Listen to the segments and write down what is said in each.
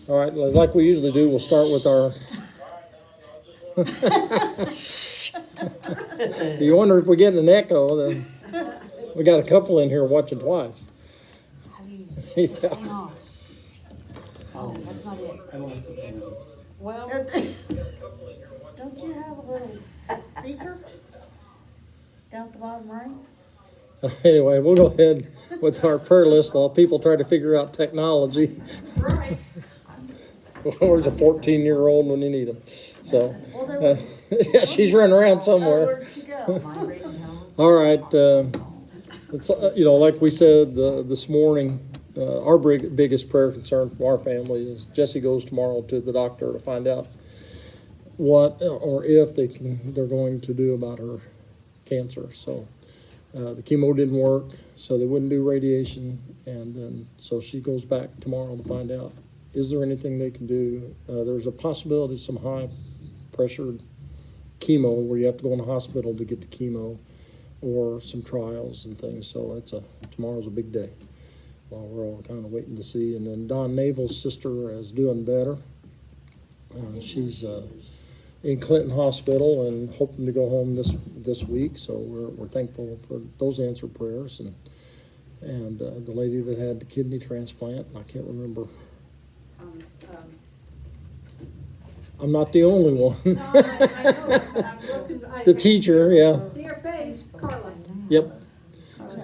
All right, like we usually do, we'll start with our... You wonder if we're getting an echo, then we got a couple in here watching twice. Yeah. Oh, that's not it. Well, Don't you have a little speaker down at the bottom right? Anyway, we'll go ahead with our prayer list while people try to figure out technology. right. Where's a 14-year-old when you need them? So, yeah, she's running around somewhere. Where'd she go? All right, it's, like we said this morning, our biggest prayer concern from our family is Jesse goes tomorrow to the doctor to find out what or if they're going to do about her cancer. So the chemo didn't work, so they wouldn't do radiation, and then so she goes back tomorrow to find out, is there anything they can do? There's a possibility of some high pressured chemo where you have to go in the hospital to get the chemo, or some trials and things. So tomorrow's a big day while we're all kind of waiting to see. And then Don Navel's sister is doing better. She's in Clinton Hospital and hoping to go home this week. So we're thankful for those answered prayers. And the lady that had the kidney transplant, I can't remember. I'm not the only one. No, I know. I'm looking, The teacher, yeah. See her face, Carla. Yep.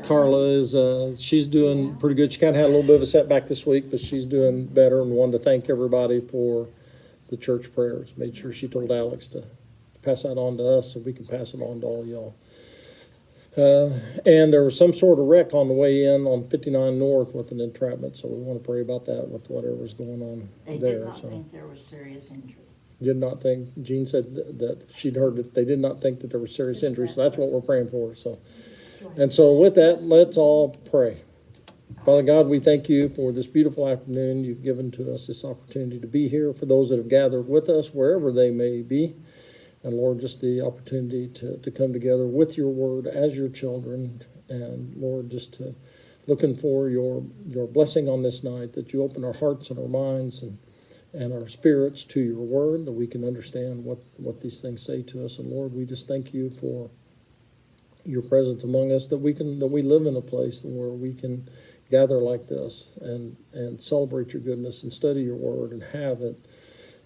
Carla is, she's doing pretty good. She kind of had a little bit of a setback this week, but she's doing better, and wanted to thank everybody for the church prayers. Made sure she told Alex to pass that on to us so we can pass it on to all y'all. And there was some sort of wreck on the way in on 59 North with an entrapment, so we want to pray about that with whatever's going on They there. did not So think there was serious injury. did not think, Jean said that she'd heard that they did not think that there was serious injury, so that's what we're praying for. So, and so with that, let's all pray. Father God, we thank you for this beautiful afternoon. You've given to us this opportunity to be here for those that have gathered with us, wherever they may be. And Lord, just the opportunity to come together with your word as your children. And Lord, just to looking for your blessing on this night, that you open our hearts and our minds and our spirits to your word, that we can understand what these things say to us. And Lord, we just thank you for your presence among us, that we live in a place where we can gather like this and celebrate your goodness and study your word and have it.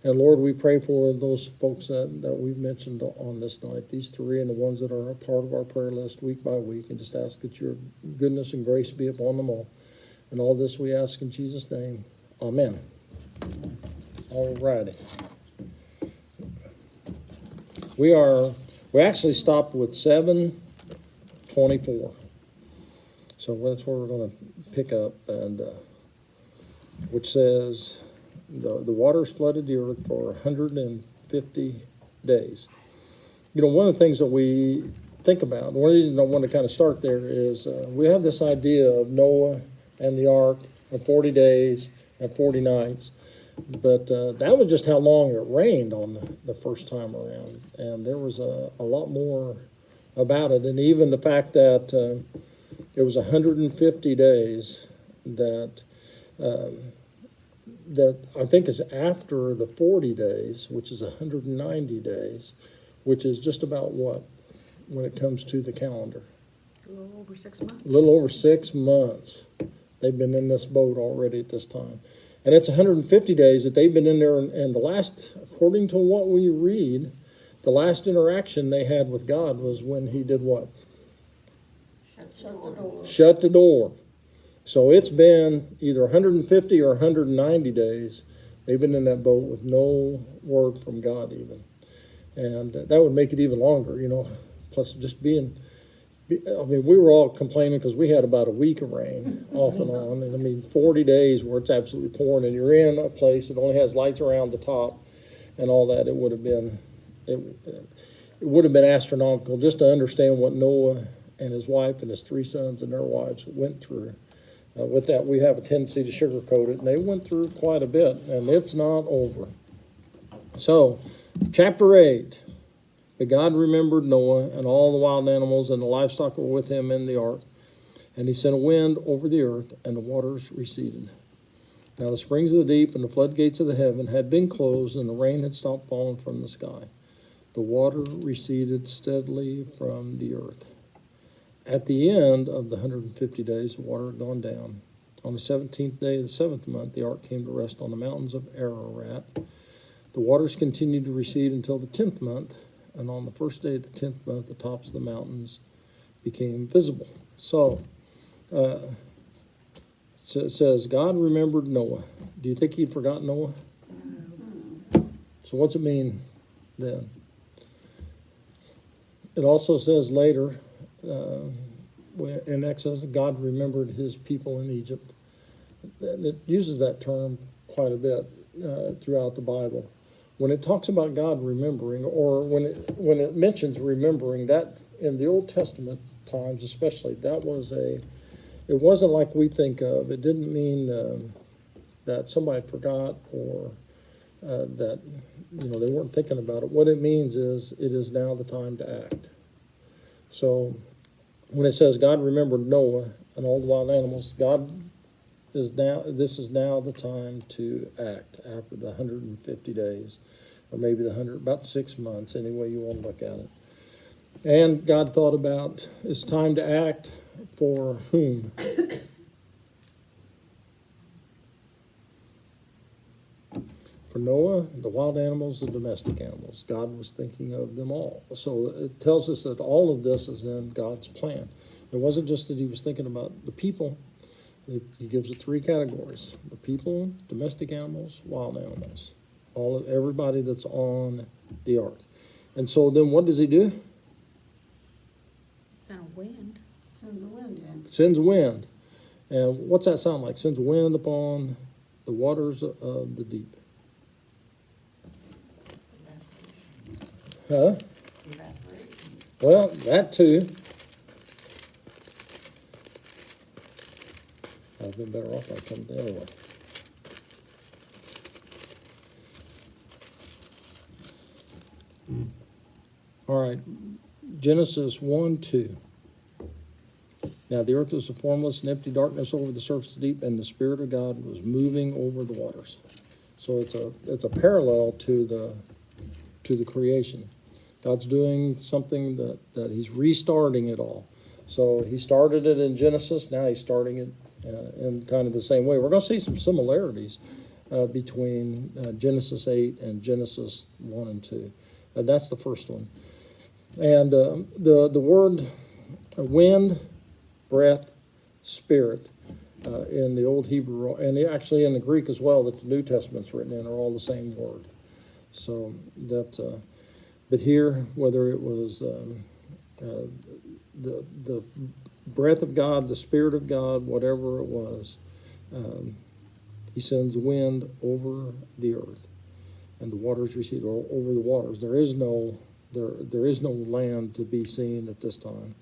And Lord, we pray for those folks that we've mentioned on this night, these three, and the ones that are a part of our prayer list week by week, and just ask that your goodness and grace be upon them all. And all this we ask in Jesus' name. Amen. All righty. We actually stopped with 7:24. So that's where we're going to pick up, and which says the waters flooded the earth for 150 days. You know, one of the things that we think about, one reason I want to kind of start there is we have this idea of Noah and the ark and 40 days and 40 nights. But that was just how long it rained on the first time around. And there was a lot more about it. And even the fact that it was 150 days that I think is after the 40 days, which is 190 days, which is just about what when it comes to the calendar? A little over 6 months. A little over 6 months. They've been in this boat already at this time. And it's 150 days that they've been in there, and the last, according to what we read, the last interaction they had with God was when he did what? Shut the door. Shut the door. So it's been either 150 or 190 days. They've been in that boat with no word from God even. And that would make it even longer, you know, plus just we were all complaining because we had about a week of rain off and on. And 40 days where it's absolutely pouring and you're in a place that only has lights around the top and all that, it would have been astronomical just to understand what Noah and his wife and his 3 sons and their wives went through. With that, we have a tendency to sugarcoat it, and they went through quite a bit, and it's not over. So, chapter 8. But God remembered Noah and all the wild animals and the livestock that were with him in the ark. And he sent a wind over the earth, and the waters receded. Now the springs of the deep and the floodgates of the heaven had been closed, and the rain had stopped falling from the sky. The water receded steadily from the earth. At the end of the 150 days, the water had gone down. On the 17th day of the 7th month, the ark came to rest on the mountains of Ararat. The waters continued to recede until the 10th month, and on the first day of the 10th month, the tops of the mountains became visible. So, it says, God remembered Noah. Do you think he'd forgotten Noah? So what's it mean then? It also says later, in Exodus, God remembered his people in Egypt. And it uses that term quite a bit throughout the Bible. When it talks about God remembering, or when it mentions remembering, that in the Old Testament times especially, it wasn't like we think of. It didn't mean that somebody forgot, or that they weren't thinking about it. What it means is it is now the time to act. So when it says God remembered Noah and all the wild animals, this is now the time to act after the 150 days, or maybe about 6 months, any way you want to look at it. And God thought about, it's time to act for whom? For Noah, the wild animals, the domestic animals. God was thinking of them all. So it tells us that all of this is in God's plan. It wasn't just that he was thinking about the people. He gives it 3 categories: the people, domestic animals, wild animals, everybody that's on the ark. And so then what does he do? Sound wind. Send the wind in. Sends wind. And what's that sound like? Sends wind upon the waters of the deep. Huh? Well, that too. I've been better off if I come the other way. All right, Genesis 1:2. Now the earth was a formless and empty darkness over the surface of the deep, and the Spirit of God was moving over the waters. So it's a parallel to the creation. God's doing something that he's restarting it all. So he started it in Genesis, now he's starting it in kind of the same way. We're going to see some similarities between Genesis 8 and Genesis 1 and 2. That's the first one. And the word wind, breath, spirit in the Old Hebrew, and actually in the Greek as well, that the New Testament's written in, are all the same word. So that, but here, whether it was the breath of God, the Spirit of God, whatever it was, he sends wind over the earth, and the waters recede over the waters. There is no land to be seen at this time.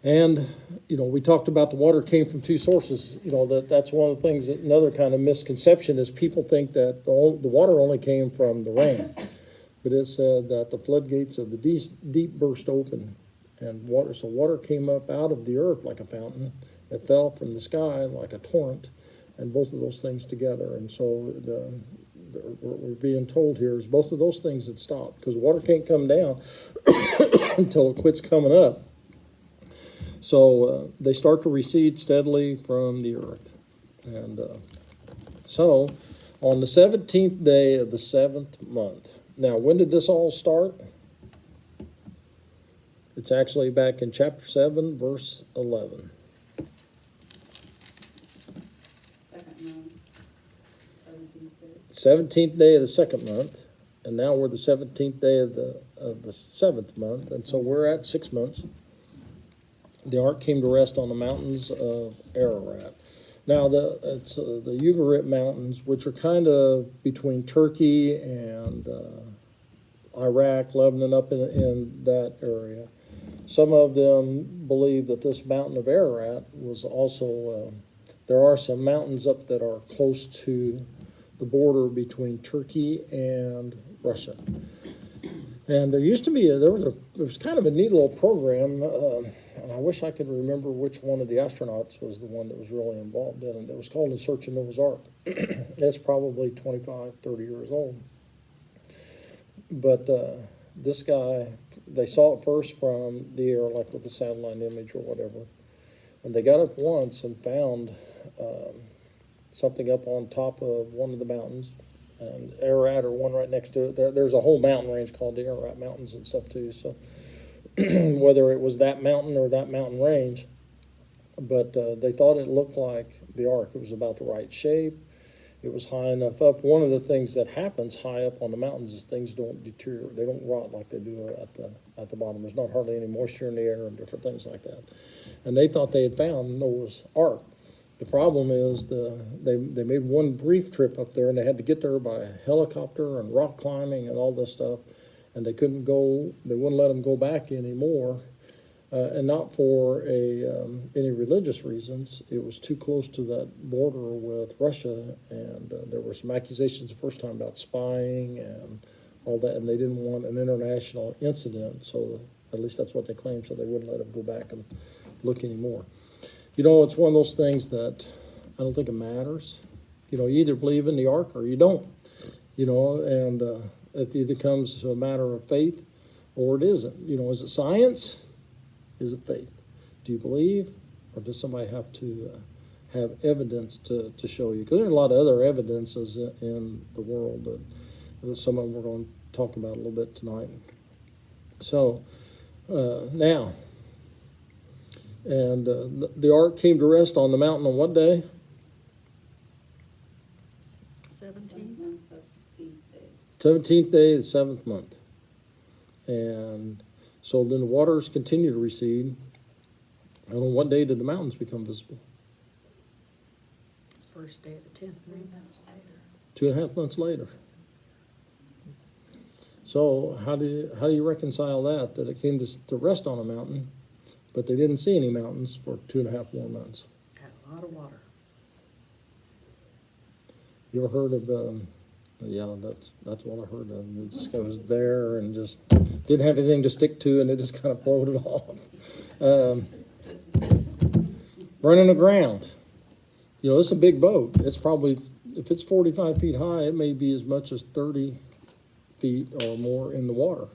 And, we talked about the water came from 2 sources. That's one of the things, that another kind of misconception is people think that the water only came from the rain. But it said that the floodgates of the deep burst open, and water came up out of the earth like a fountain. It fell from the sky like a torrent, and both of those things together. And so what we're being told here is both of those things had stopped, because water can't come down until it quits coming up. So they start to recede steadily from the earth. And so on the 17th day of the 7th month. Now, when did this all start? It's actually back in chapter 7, verse 11. Second month, 17th day of the 2nd month, and now we're the 17th day of the 7th month, and so we're at 6 months. The ark came to rest on the mountains of Ararat. Now, it's the Ugarit Mountains, which are kind of between Turkey and Iraq, Lebanon, up in that area. Some of them believe that this mountain of Ararat was also, there are some mountains up that are close to the border between Turkey and Russia. And there used to be, there was kind of a neat little program. and I wish I could remember which one of the astronauts was the one that was really involved in it. It was called In Search of Noah's Ark. It's probably 25, 30 years old. But this guy, they saw it first from the air, like with a satellite image or whatever. And they got up once and found something up on top of one of the mountains, and Ararat, or one right next to it. There's a whole mountain range called the Ararat Mountains and stuff too. So whether it was that mountain or that mountain range, but they thought it looked like the ark. It was about the right shape. It was high enough up. One of the things that happens high up on the mountains is things don't deteriorate. They don't rot like they do at the bottom. There's not hardly any moisture in the air and different things like that. And they thought they had found Noah's Ark. The problem is they made one brief trip up there, and they had to get there by helicopter and rock climbing and all this stuff, and they couldn't go. They wouldn't let them go back anymore. And not for any religious reasons. It was too close to that border with Russia, and there were some accusations the first time about spying and all that, and they didn't want an international incident, so at least that's what they claimed, so they wouldn't let them go back and look anymore. You know, it's one of those things that I don't think it matters. You know, you either believe in the ark or you don't, you know, and it either comes to a matter of faith or it isn't. You know, is it science? Is it faith? Do you believe, or does somebody have to have evidence to show you? Because there's a lot of other evidences in the world that some of them we're going to talk about a little bit tonight. So now, and the ark came to rest on the mountain on what day? 17. 17th day. 17th day of the 7th month. And so then the waters continue to recede. And on what day did the mountains become visible? First day of the 10th month. 2.5 months later. So how do you reconcile that it came to rest on a mountain, but they didn't see any mountains for 2.5 more months? Had a lot of water. You ever heard of? Yeah, that's what I heard of. It just goes there and just didn't have anything to stick to, and it just kind of floated off. Running aground. You know, it's a big boat. It's probably, if it's 45 feet high, it may be as much as 30 feet or more in the water.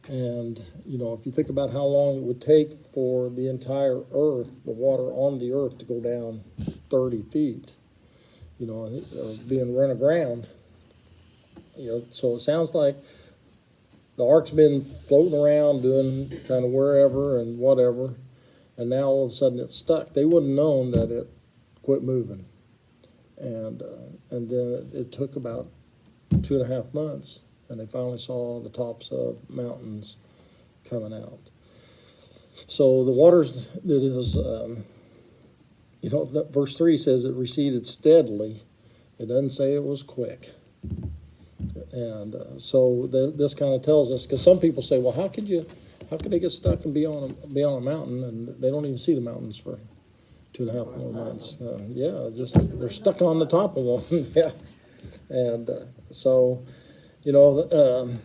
And, you know, if you think about how long it would take for the entire earth, the water on the earth to go down 30 feet, you know, being run aground, you know, so it sounds like the ark's been floating around doing kind of wherever and whatever, and now all of a sudden it's stuck. They wouldn't have known that it quit moving. And then it took about 2.5 months, and they finally saw the tops of mountains coming out. So the waters that is, you know, verse 3 says it receded steadily. It doesn't say it was quick. And so this kind of tells us, because some people say, well, how could they get stuck and be on a mountain, and they don't even see the mountains for 2.5 more months? Yeah, just they're stuck on the top of one. Yeah, and so, you know,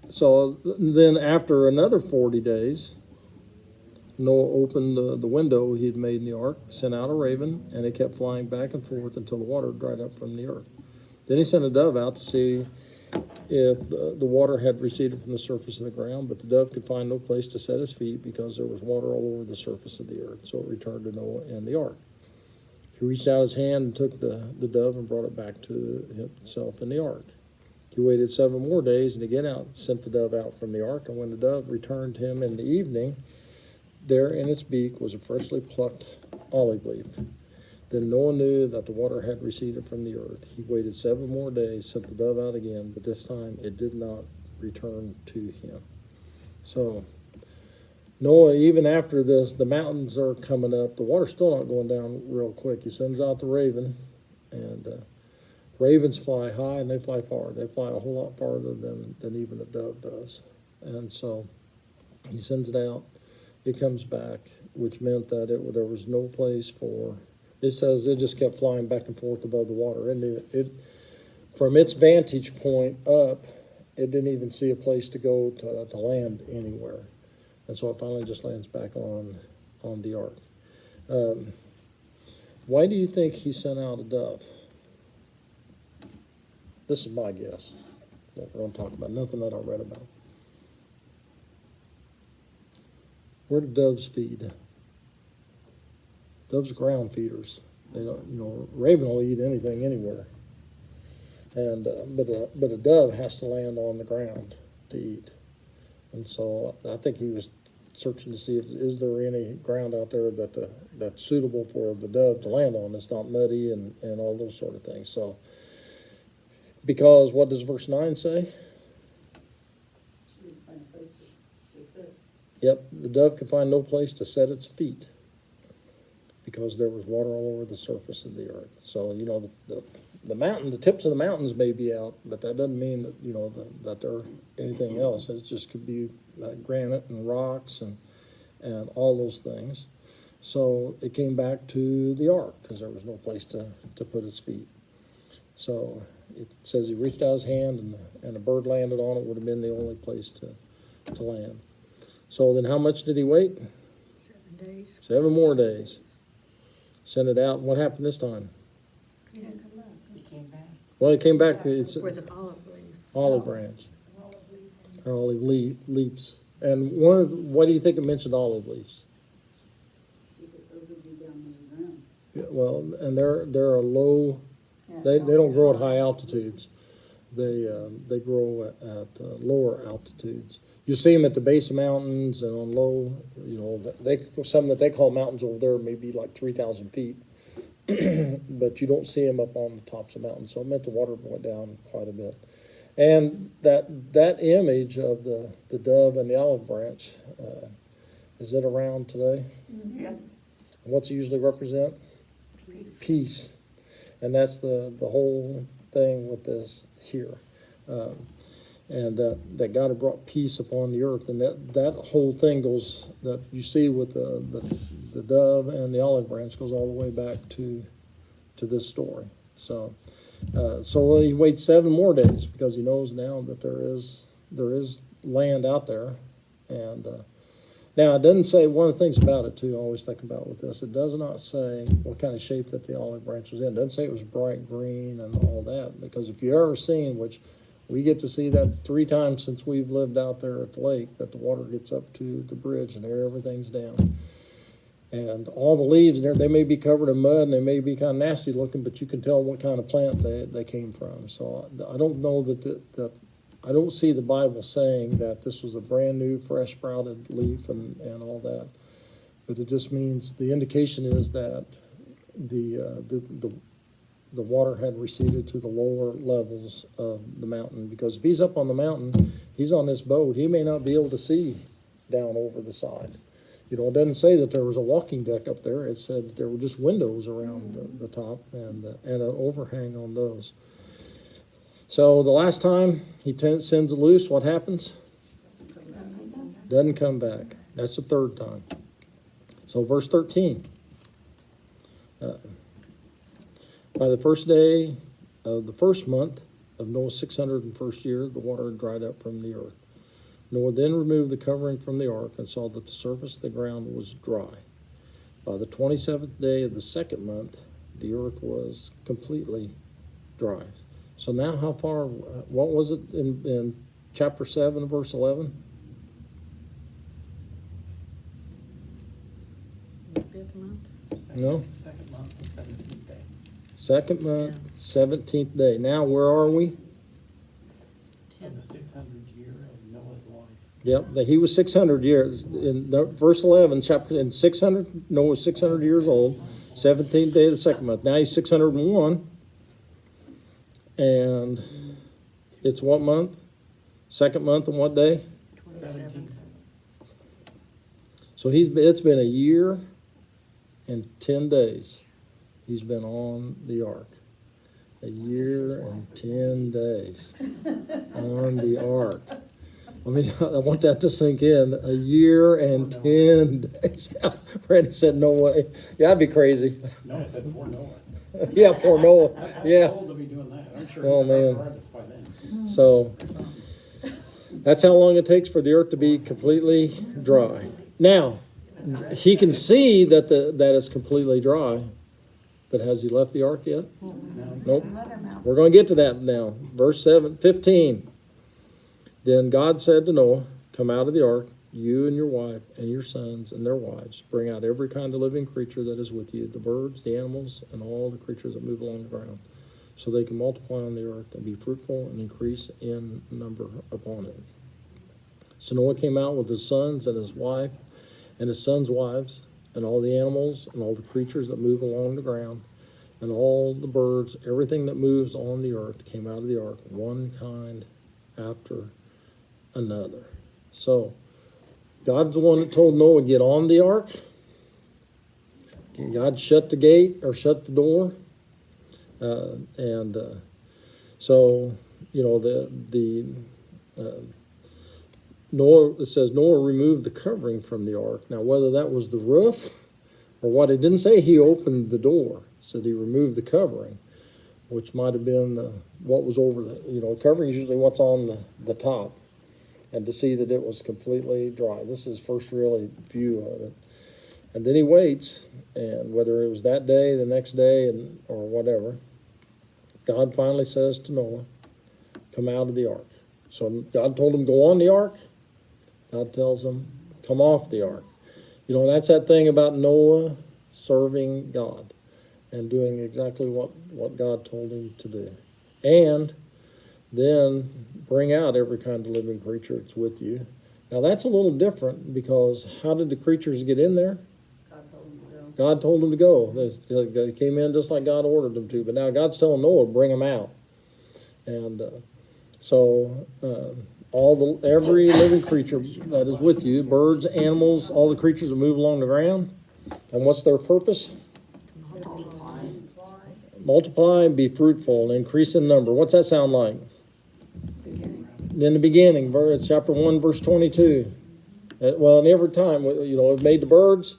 so then after another 40 days, Noah opened the window he had made in the ark, sent out a raven, and it kept flying back and forth until the water dried up from the earth. Then he sent a dove out to see if the water had receded from the surface of the ground, but the dove could find no place to set his feet because there was water all over the surface of the earth. So it returned to Noah and the ark. He reached out his hand and took the dove and brought it back to himself in the ark. He waited 7 more days and again sent the dove out from the ark. And when the dove returned to him in the evening, there in its beak was a freshly plucked olive leaf. Then Noah knew that the water had receded from the earth. He waited 7 more days, sent the dove out again, but this time it did not return to him. So Noah, even after this, the mountains are coming up. The water's still not going down real quick. He sends out the raven, and ravens fly high and they fly far. They fly a whole lot farther than even a dove does. And so he sends it out. It comes back, which meant that there was no place for. It says it just kept flying back and forth above the water. And it from its vantage point up, it didn't even see a place to go to land anywhere. And so it finally just lands back on the ark. Why do you think he sent out a dove? This is my guess. What we're going to talk about, nothing that I read about. Where do doves feed? Doves are ground feeders. They don't, raven will eat anything anywhere. And but a dove has to land on the ground to eat. And so I think he was searching to see if is there any ground out there that's suitable for the dove to land on. It's not muddy and all those sort of things. So because what does verse 9 say? She didn't find a place to sit. Yep, the dove could find no place to set its feet because there was water all over the surface of the earth. So, the mountain, the tips of the mountains may be out, but that doesn't mean that, that they're anything else. It just could be granite and rocks and all those things. So it came back to the ark because there was no place to put its feet. So it says he reached out his hand and a bird landed on it, would have been the only place to land. So then how much did he wait? 7 days. 7 more days. Sent it out, and what happened this time? He didn't come back. He came back. Well, it came back, it's With an olive leaf. olive branch, or olive leaves. And why do you think it mentioned olive leaves? Because those would be down on the ground. Yeah, well, and they're a low, they don't grow at high altitudes. They grow at lower altitudes. You see them at the base of mountains and on low, some that they call mountains over there may be like 3,000 feet. But you don't see them up on the tops of mountains. So it meant the water went down quite a bit. And that image of the dove and the olive branch, is it around today? Yeah. What's it usually represent? Peace. And that's the whole thing with this here. And that God had brought peace upon the earth. And that whole thing goes, that you see with the dove and the olive branch goes all the way back to this story. So he waits 7 more days because he knows now that there is land out there. And now it doesn't say, one of the things about it too, I always think about with this, it does not say what kind of shape that the olive branch was in. It doesn't say it was bright green and all that, because if you've ever seen, which we get to see that 3 times since we've lived out there at the lake, that the water gets up to the bridge and everything's down. And all the leaves, they may be covered in mud and they may be kind of nasty looking, but you can tell what kind of plant they came from. So I don't know that I don't see the Bible saying that this was a brand new, fresh sprouted leaf and all that. But it just means, the indication is that the water had receded to the lower levels of the mountain. Because if he's up on the mountain, he's on this boat, he may not be able to see down over the side. It doesn't say that there was a walking deck up there. It said that there were just windows around the top and an overhang on those. So the last time he sends it loose, what happens? Doesn't come back. That's the 3rd time. So verse 13. By the first day of the 1st month of Noah's 601st year, the water had dried up from the earth. Noah then removed the covering from the ark and saw that the surface of the ground was dry. By the 27th day of the 2nd month, the earth was completely dry. So now how far, what was it in chapter 7, verse 11? The 5th month. No. 2nd month, the 17th day. 2nd month, 17th day. Now where are we? Of the 600th year of Noah's life. Yep, he was 600 years. In verse 11, in 600, Noah was 600 years old, 17th day of the 2nd month. Now he's 601. And it's what month? 2nd month and what day? 17th. So it's been a year and 10 days he's been on the ark. A year and 10 days on the ark. I mean, I want that to sink in. A year and 10 days. Randy said, no way. Yeah, I'd be crazy. Noah said poor Noah. Yeah, poor Noah. How Yeah. old to be doing that? I'm sure Oh, he'd man. have us by then. So That's how long it takes for the earth to be completely dry. Now, he can see that that it's completely dry, but has he left the ark yet? Nope. Let him out. We're going to get to that now. Verse 15. Then God said to Noah, come out of the ark, you and your wife and your sons and their wives. Bring out every kind of living creature that is with you, the birds, the animals, and all the creatures that move along the ground, so they can multiply on the earth and be fruitful and increase in number upon it. So Noah came out with his sons and his wife and his sons' wives, and all the animals and all the creatures that move along the ground, and all the birds, everything that moves on the earth came out of the ark, one kind after another. So God's the one that told Noah, get on the ark. God shut the gate or shut the door. So, you know, Noah, it says Noah removed the covering from the ark. Now, whether that was the roof or what, it didn't say he opened the door. It said he removed the covering, which might have been what was over the, you know, covering is usually what's on the top. And to see that it was completely dry. This is first really view of it. And then he waits, and whether it was that day, the next day, or whatever, God finally says to Noah, come out of the ark. So God told him, go on the ark. God tells him, come off the ark. You know, that's that thing about Noah serving God and doing exactly what God told him to do. And then bring out every kind of living creature that's with you. Now that's a little different, because how did the creatures get in there? God told them to go. They came in just like God ordered them to. But now God's telling Noah, bring them out. And every living creature that is with you, birds, animals, all the creatures that move along the ground. And what's their purpose? Multiply and be fruitful and increase in number. What's that sound like? In the beginning, chapter 1, verse 22. Well, and every time, you know, it made the birds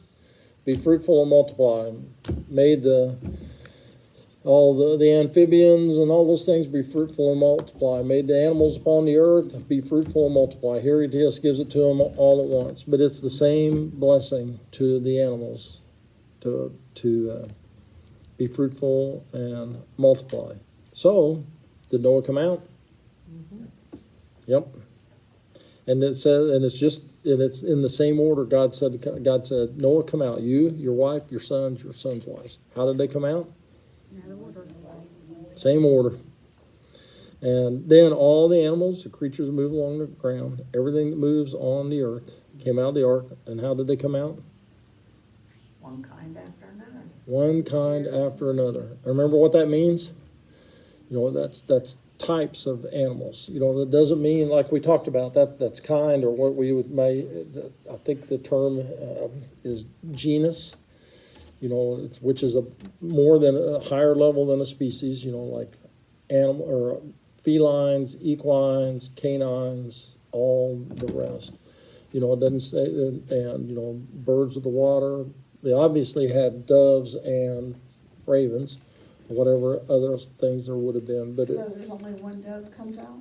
be fruitful and multiply. Made all the amphibians and all those things be fruitful and multiply. Made the animals upon the earth be fruitful and multiply. Here he just gives it to them all at once. But it's the same blessing to the animals to be fruitful and multiply. So, did Noah come out? Mm-hmm. Yep. And it says, and it's in the same order. God said, Noah, come out. You, your wife, your sons' wives. How did they come out? Same order. And then all the animals, the creatures that move along the ground, everything that moves on the earth came out of the ark. And how did they come out? One kind after another. One kind after another. Remember what that means? You know, that's types of animals. You know, that doesn't mean, like we talked about, that's kind, or what we would I think the term is genus. You know, which is more than a higher level than a species. You know, like animal or felines, equines, canines, all the rest. You know, it doesn't say, and you know, birds of the water. They obviously had doves and ravens, whatever other things there would have been. But So there's only one dove comes out?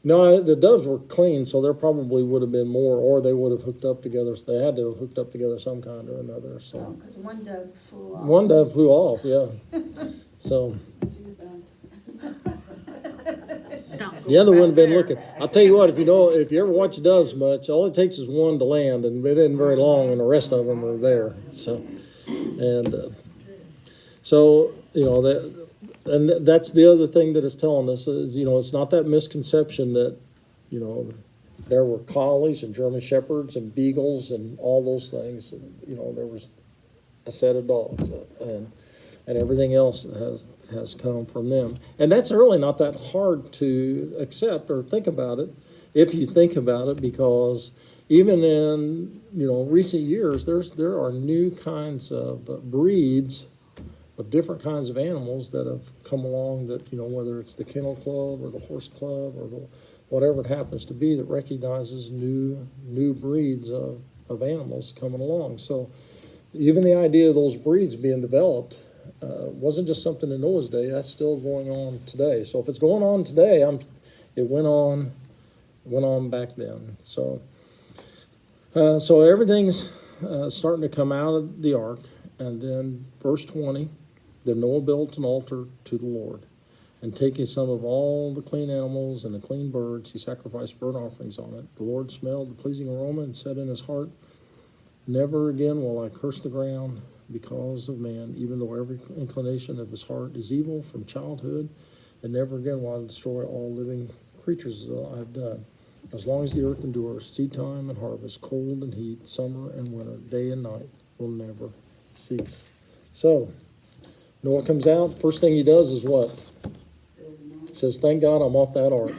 no, the doves were clean, so there probably would have been more, or they would have hooked up together. So they had to have hooked up together some kind or another. So Because one dove flew off. one dove flew off, yeah. So She's done. the other one had been looking. I'll tell you what, if you ever watch doves much, all it takes is one to land, and it isn't very long, and the rest of them are there. So, so you know that. And that's the other thing that it's telling us is, you know, it's not that misconception that, you know, there were collies and German shepherds and beagles and all those things. You know, there was a set of dogs and everything else has come from them. And that's really not that hard to accept or think about it, if you think about it, because even in, you know, recent years, there are new kinds of breeds of different kinds of animals that have come along that, you know, whether it's the Kennel Club or the Horse Club or whatever it happens to be, that recognizes new breeds of animals coming along. So even the idea of those breeds being developed wasn't just something in Noah's day. That's still going on today. So if it's going on today, it went on went on back then. So everything's starting to come out of the ark. And then verse 20, then Noah built an altar to the Lord. And taking some of all the clean animals and the clean birds, he sacrificed burnt offerings on it. The Lord smelled the pleasing aroma and said in his heart, never again will I curse the ground because of man, even though every inclination of his heart is evil from childhood, and never again will I destroy all living creatures as I have done. As long as the earth endures, seed time and harvest, cold and heat, summer and winter, day and night will never cease. So, Noah comes out, first thing he does is what? Says, thank God I'm off that ark.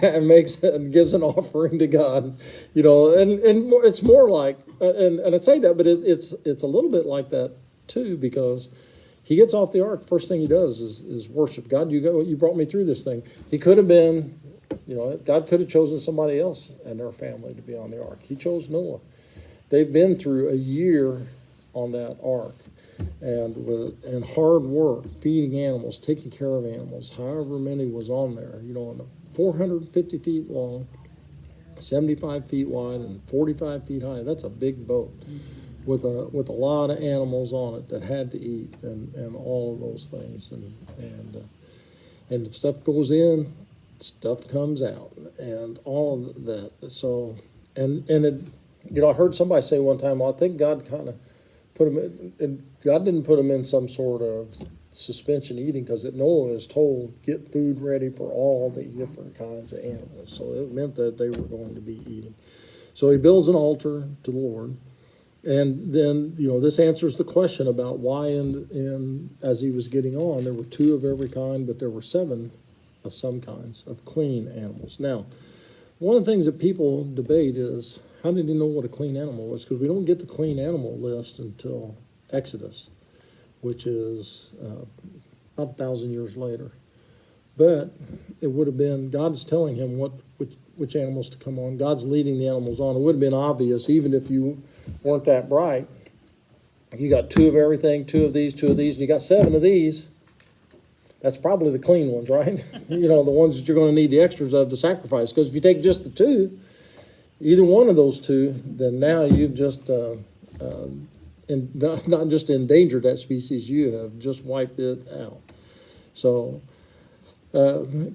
and makes and gives an offering to God, and it's more like, and I say that, but it's a little bit like that too, because he gets off the ark. First thing he does is worship God. You brought me through this thing. He could have been, God could have chosen somebody else and their family to be on the ark. He chose Noah. They've been through a year on that ark. And hard work, feeding animals, taking care of animals, however many was on there, 450 feet long, 75 feet wide, and 45 feet high. That's a big boat with a lot of animals on it that had to eat and all of those things. And if stuff goes in, stuff comes out, and all of that. So, and it, I heard somebody say one time, well, I think God kind of put him in, God didn't put him in some sort of suspension eating, because Noah is told, get food ready for all the different kinds of animals. So it meant that they were going to be eating. So he builds an altar to the Lord. And then, this answers the question about why as he was getting on, there were 2 of every kind, but there were 7 of some kinds of clean animals. Now, one of the things that people debate is, how did he know what a clean animal was? Because we don't get the clean animal list until Exodus, which is about 1,000 years later. But it would have been, God's telling him which animals to come on. God's leading the animals on. It would have been obvious, even if you weren't that bright. You got 2 of everything, 2 of these, 2 of these, and you got 7 of these. That's probably the clean ones, right? The ones that you're going to need the extras of to sacrifice. Because if you take just the 2, either one of those 2, then now you've just not just endangered that species, you have just wiped it out. So,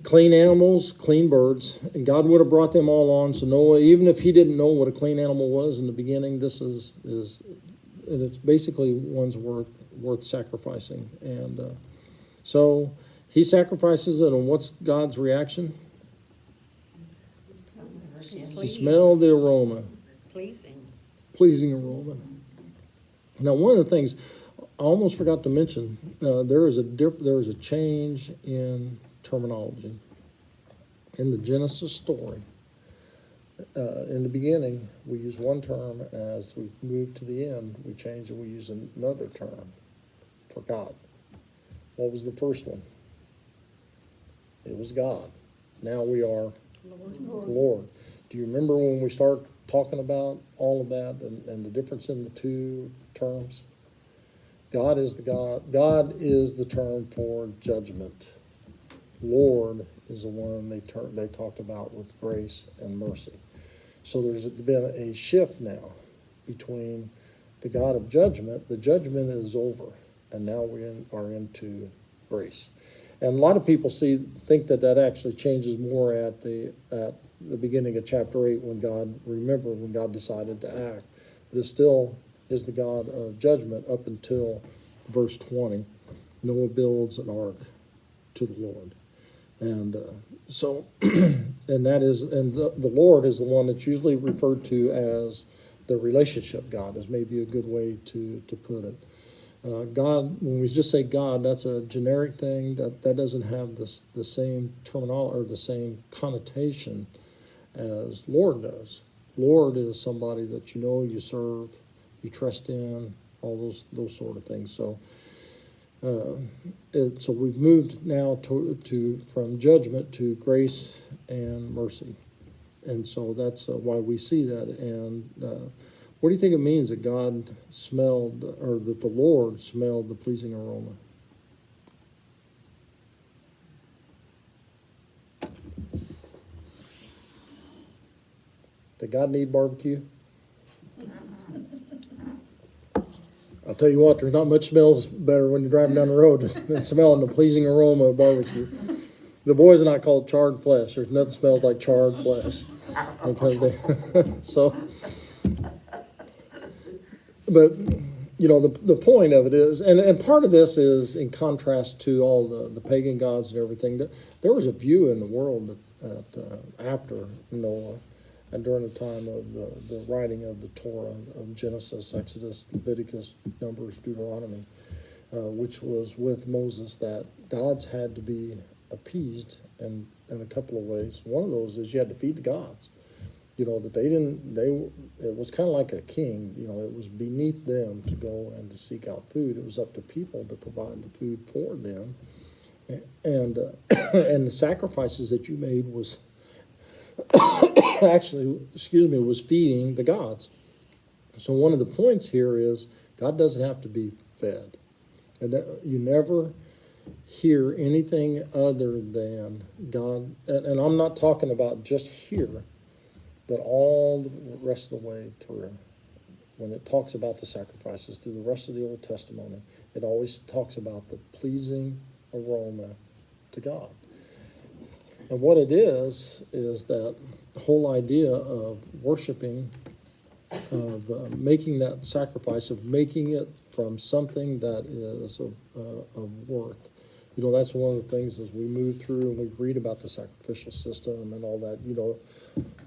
clean animals, clean birds, and God would have brought them all on. So Noah, even if he didn't know what a clean animal was in the beginning, this is and it's basically one's worth sacrificing. And so he sacrifices it, and what's God's reaction? He smelled the aroma. Pleasing aroma. Now, one of the things I almost forgot to mention, there is a change in terminology. In the Genesis story, in the beginning, we use one term. As we move to the end, we change and we use another term for God. What was the first one? It was God. Now we are Lord. Do you remember when we start talking about all of that and the difference in the 2 terms? God is the term for judgment. Lord is the one they talked about with grace and mercy. So there's been a shift now between the God of judgment. The judgment is over, and now we are into grace. And a lot of people think that actually changes more at the beginning of chapter 8 when God decided to act. But it still is the God of judgment up until verse 20. Noah builds an ark to the Lord. And the Lord is the one that's usually referred to as the relationship God, is maybe a good way to put it. God, when we just say God, that's a generic thing that doesn't have the same terminology or the same connotation as Lord does. Lord is somebody that you serve, you trust in, all those sort of things. So, so we've moved now to from judgment to grace and mercy, and so that's why we see that. And what do you think it means that God smelled, or that the Lord smelled the pleasing aroma? Did God need barbecue? I'll tell you what, there's not much smells better when you're driving down the road than smelling the pleasing aroma of barbecue. The boys and I call it charred flesh. There's nothing smells like charred flesh. Because so, but you know, the point of it is, and part of this is in contrast to all the pagan gods and everything, that there was a view in the world after Noah and during the time of the writing of the Torah, of Genesis, Exodus, Leviticus, Numbers, Deuteronomy, which was with Moses, that gods had to be appeased in a couple of ways. One of those is you had to feed the gods. You know, that it was kind of like a king, you know, it was beneath them to go and to seek out food. It was up to people to provide the food for them. And and the sacrifices that you made was actually, was feeding the gods. So one of the points here is God doesn't have to be fed. And you never hear anything other than God, and I'm not talking about just here, but all the rest of the way through. When it talks about the sacrifices through the rest of the Old Testament, it always talks about the pleasing aroma to God. And what it is that whole idea of worshiping, of making that sacrifice, of making it from something that is of worth. You know, that's one of the things as we move through and we read about the sacrificial system and all that. You know,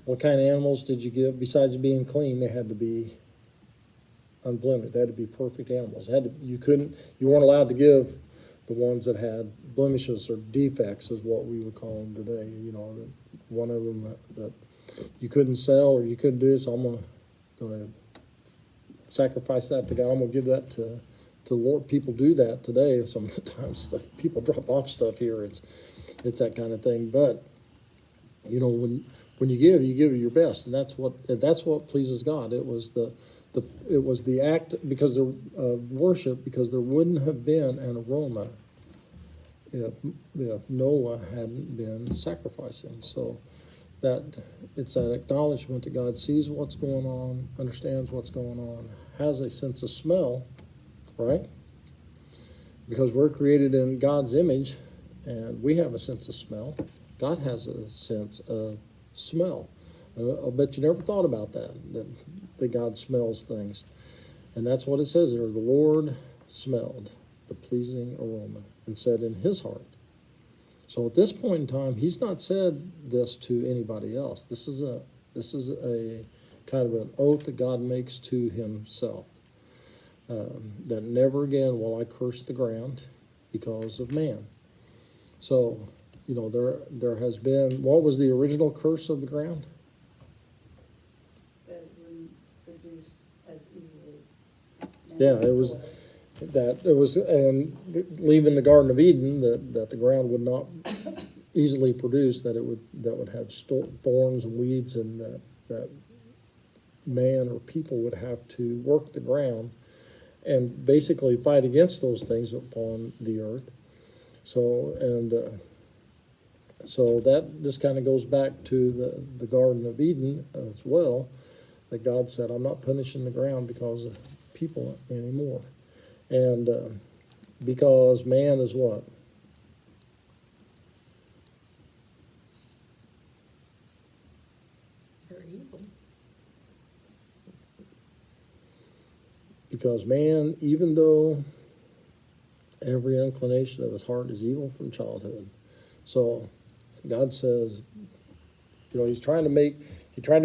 what kind of animals did you give? Besides being clean, they had to be unblemished. They had to be perfect animals. You weren't allowed to give the ones that had blemishes or defects, is what we would call them today. You know, that one of them that you couldn't sell or you couldn't do, so I'm going to sacrifice that to God. I'm going to give that to the Lord. People do that today. Some of the times people drop off stuff here. It's that kind of thing. But you know, when you give your best, and that's what pleases God. It was the act because of worship, because there wouldn't have been an aroma if Noah hadn't been sacrificing. So that it's an acknowledgement that God sees what's going on, understands what's going on, has a sense of smell, right? Because we're created in God's image, and we have a sense of smell. God has a sense of smell. I'll bet you never thought about that God smells things. And that's what it says there. The Lord smelled the pleasing aroma and said in his heart. So at this point in time, he's not said this to anybody else. This is a kind of an oath that God makes to himself. That never again will I curse the ground because of man. So, you know, there has been, what was the original curse of the ground? That it wouldn't produce as easily. Yeah, it was, and leaving the Garden of Eden, that the ground would not easily produce, that would have thorns and weeds, and that man or people would have to work the ground and basically fight against those things upon the earth. So that this kind of goes back to the Garden of Eden as well, that God said, I'm not punishing the ground because of people anymore. And because man is what? They're evil. Because man, even though every inclination of his heart is evil from childhood, so God says, you know, He tried to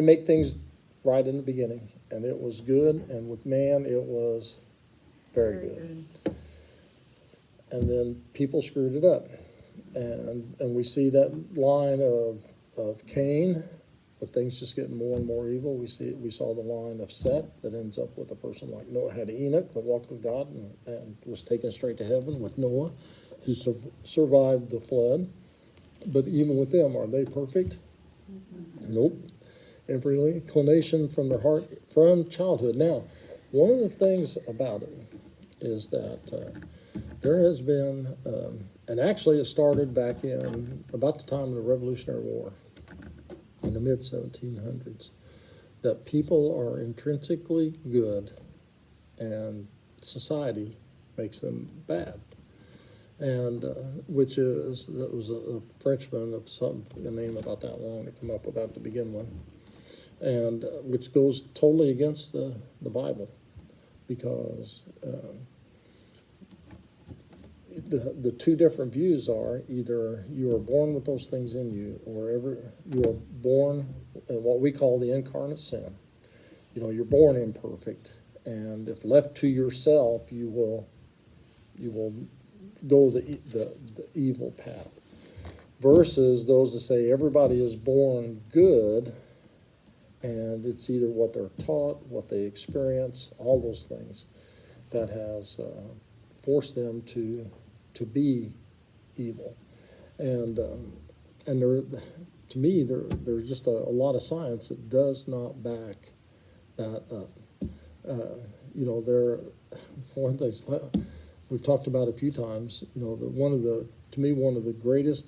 make things right in the beginning, and it was good, and with man it was very good. And then people screwed it up, and we see that line of Cain, with things just getting more and more evil. We saw the line of Seth that ends up with a person like Noah. Had Enoch that walked with God and was taken straight to heaven, with Noah, who survived the flood. But even with them, are they perfect? Mm-hmm. Nope. Every inclination from their heart from childhood. Now, one of the things about it is that there has been, and actually it started back in about the time of the Revolutionary War in the mid-1700s. that people are intrinsically good and society makes them bad. And that was a Frenchman of some a name about that long to come up with that to begin with, and which goes totally against the Bible, because the two different views are either you are born with those things in you, or you are born in what we call the incarnate sin. You're born imperfect, and if left to yourself, you will go the evil path. Versus those that say everybody is born good, and it's either what they're taught, what they experience, all those things that has forced them to be evil. And there, to me, there's just a lot of science that does not back that up. There, one thing we've talked about a few times. One of the greatest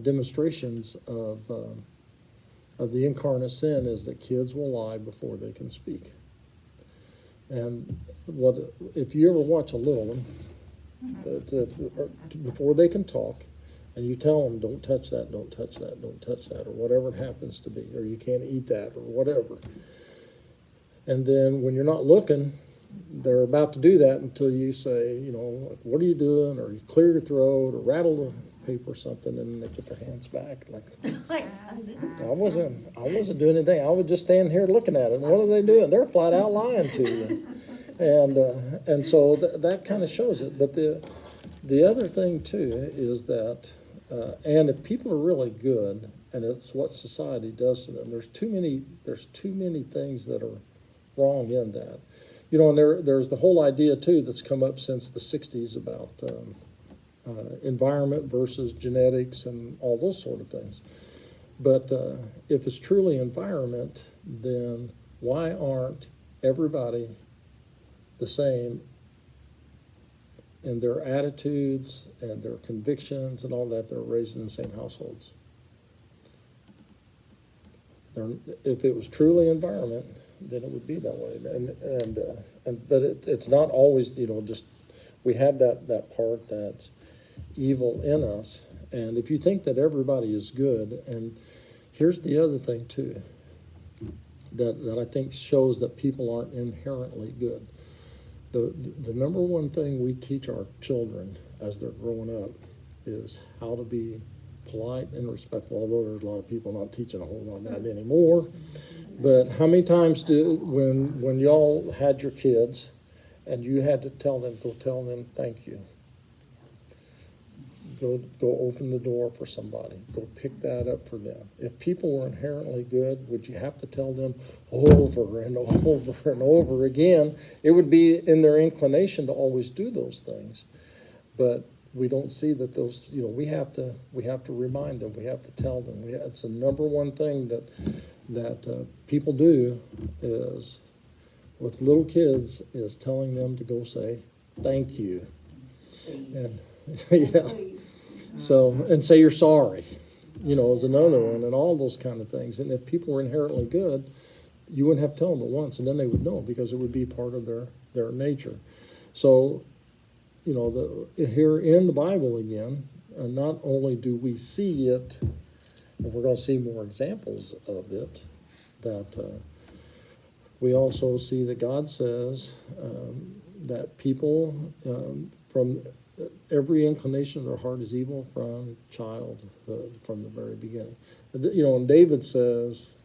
demonstrations of the incarnate sin is that kids will lie before they can speak. And if you ever watch a little one, before they can talk, and you tell them, don't touch that, don't touch that, don't touch that, or whatever it happens to be, or you can't eat that, or whatever. And then when you're not looking, they're about to do that until you say, like, what are you doing? Or you clear your throat, or rattle the paper or something, and they put their hands back. Like, I wasn't doing anything. I was just standing here looking at it. And what are they doing? They're flat out lying to you. And so that kind of shows it. But the other thing too is that, and if people are really good, and it's what society does to them, there's too many things that are wrong in that. And there's the whole idea too that's come up since the 60s about environment versus genetics and all those sort of things. But if it's truly environment, then why aren't everybody the same in their attitudes and their convictions and all that? They're raised in the same households. If it was truly environment, then it would be that way. But it's not always, just we have that part that's evil in us. And if you think that everybody is good, and here's the other thing too, that I think shows that people aren't inherently good. The number one thing we teach our children as they're growing up is how to be polite and respectful, although there's a lot of people not teaching a whole lot of that anymore. But how many times when y'all had your kids and you had to tell them thank you. Go open the door for somebody. Go pick that up for them. If people were inherently good, would you have to tell them over and over and over again? It would be in their inclination to always do those things. But we don't see that those, we have to remind them. We have to tell them. It's the number one thing that people do is with little kids is telling them to go say thank you. And yeah. So, and say you're sorry, is another one, and all those kind of things. And if people were inherently good, you wouldn't have to tell them at once, and then they would know, because it would be part of their nature. So, here in the Bible again, not only do we see it, and we're going to see more examples of it, that we also see that God says that people from every inclination of their heart is evil from childhood, from the very beginning. And David says,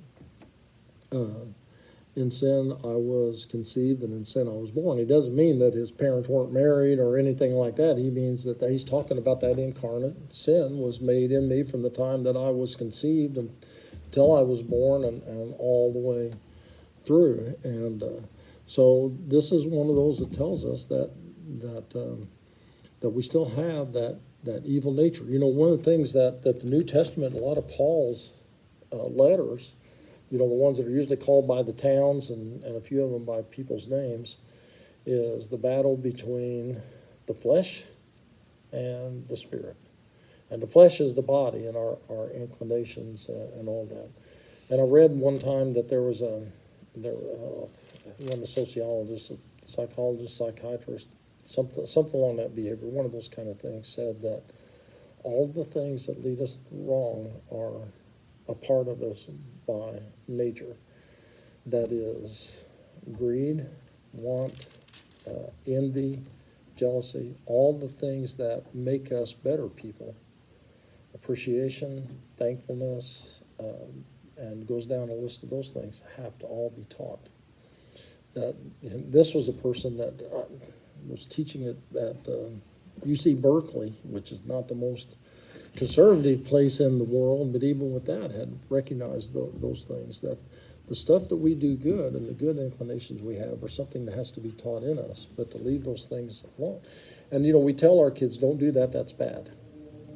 in sin I was conceived, and in sin I was born. He doesn't mean that his parents weren't married or anything like that. He means that he's talking about that incarnate sin was made in me from the time that I was conceived until I was born, and all the way through. And so this is one of those that tells us that we still have that evil nature. One of the things that the New Testament, a lot of Paul's letters, the ones that are usually called by the towns and a few of them by people's names, is the battle between the flesh and the spirit. And the flesh is the body and our inclinations and all that. And I read one time that there was one of the sociologists, psychologist, psychiatrist, something along that behavior, one of those kind of things, said that all the things that lead us wrong are a part of us by nature. That is greed, want, envy, jealousy, all the things that make us better people. Appreciation, thankfulness, and goes down a list of those things have to all be taught. That this was a person that was teaching at UC Berkeley, which is not the most conservative place in the world, but even with that had recognized those things, that the stuff that we do good and the good inclinations we have are something that has to be taught in us, but to leave those things alone. And we tell our kids, don't do that, that's bad.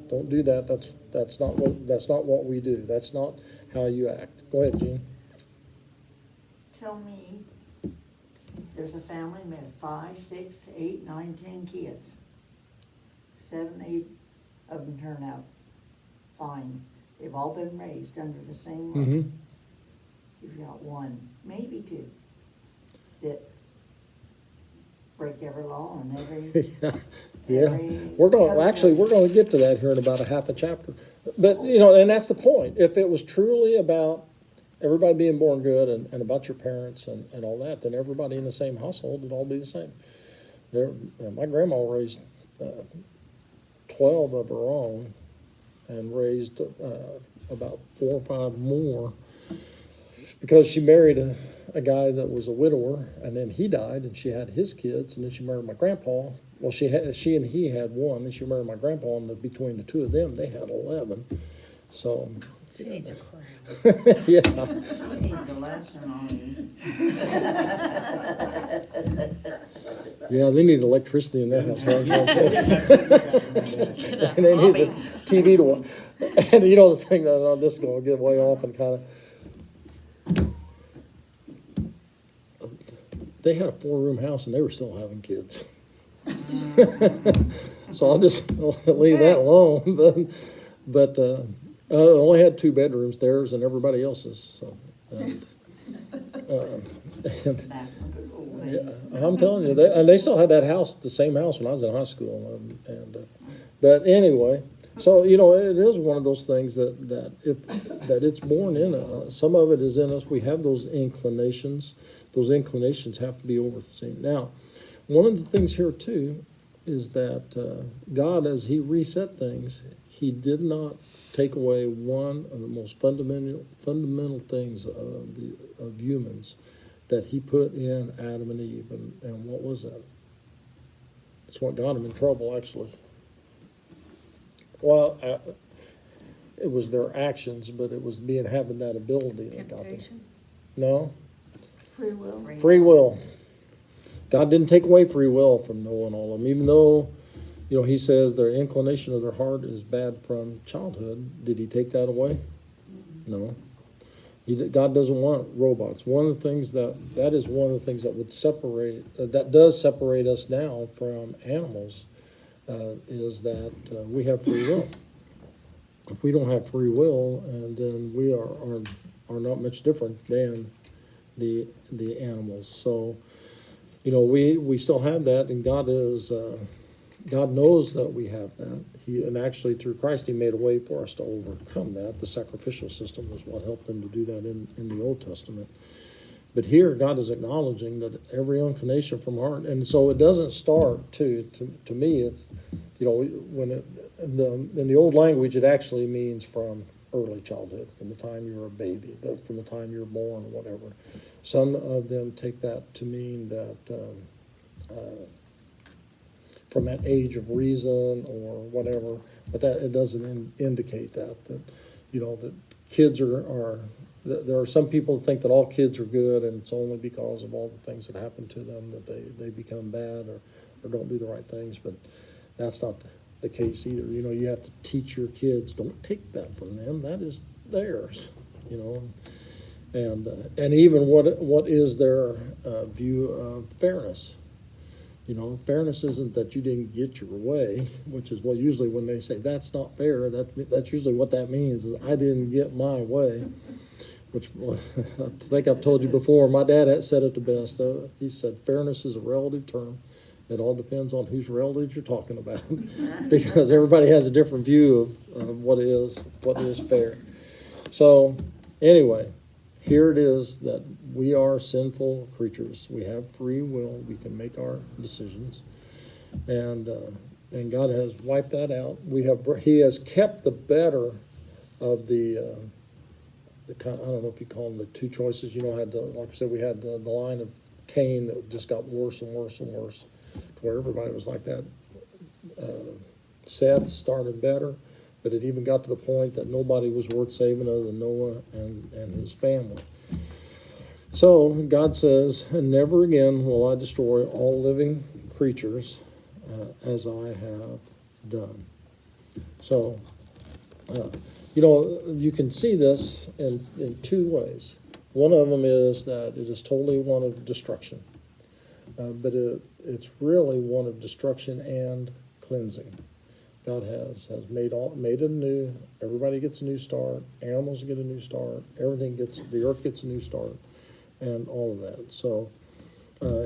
Don't do that, that's not what we do. That's not how you act. Go ahead, Jean. Tell me, there's a family with 5, 6, 8, 9, 10 kids. 7, 8 of them turn out fine. They've all been raised under the same roof. Mm-hmm. You've got one, maybe two, that break every law and every. Yeah, we're going to get to that here in about a half a chapter. But, and that's the point. If it was truly about everybody being born good and about your parents and all that, then everybody in the same household would all be the same. My grandma raised 12 of her own and raised about 4 or 5 more, because she married a guy that was a widower, and then he died, and she had his kids, and then she married my grandpa. Well, she and he had one, and she married my grandpa, and between the two of them, they had 11. So, She needs a crown. yeah. We need the lesson on you. Yeah, they need electricity in their house. Right? Get And a they need hobby. the TV to watch. And the thing that this is going to get way off and kind of. They had a 4-room house and they were still having kids. So I'll just leave that alone. But only had 2 bedrooms, theirs and everybody else's. So, and, Back when the old days. yeah, I'm telling you, they still had that house, the same house when I was in high school. But anyway, so it is one of those things that it's born in us. Some of it is in us. We have those inclinations. Those inclinations have to be overseen. Now, one of the things here too is that God, as He reset things, He did not take away one of the most fundamental things of humans that He put in Adam and Eve. And what was that? It's what got them in trouble, actually. Well, it was their actions, but it was having that ability that got them. Temptation. No, Free will. free will. God didn't take away free will from Noah and all of them, even though, He says their inclination of their heart is bad from childhood. Did He take that away? No. God doesn't want robots. One of the things that is one of the things that would that does separate us now from animals, is that we have free will. If we don't have free will, and then we are not much different than the animals. So, we still have that, and God knows that we have that. And actually through Christ, He made a way for us to overcome that. The sacrificial system was what helped them to do that in the Old Testament. But here, God is acknowledging that every inclination from heart, and so it doesn't start to me. It's when in the old language, it actually means from early childhood, from the time you're a baby, from the time you're born, or whatever. Some of them take that to mean that from that age of reason or whatever, but that it doesn't indicate that that kids are. There are some people that think that all kids are good, and it's only because of all the things that happen to them that they become bad or don't do the right things. But that's not the case either. You have to teach your kids, don't take that from them. That is theirs. And even what is their view of fairness. Fairness isn't that you didn't get your way, which is what usually when they say that's not fair, that's usually what that means is I didn't get my way. which I think I've told you before, my dad had said it the best. He said, fairness is a relative term. It all depends on whose relatives you're talking about, because everybody has a different view of what is fair. So anyway, here it is that we are sinful creatures. We have free will. We can make our decisions, and God has wiped that out. He has kept the better of the kind. I don't know if you call them the two choices. Like I said, we had the line of Cain that just got worse and worse and worse, to where everybody was like that. Seth started better, but it even got to the point that nobody was worth saving other than Noah and his family. So God says, and never again will I destroy all living creatures as I have done. So, you can see this in two ways. One of them is that it is totally one of destruction, but it's really one of destruction and cleansing. God has made it new. Everybody gets a new start. Animals get a new start. The earth gets a new start, and all of that. So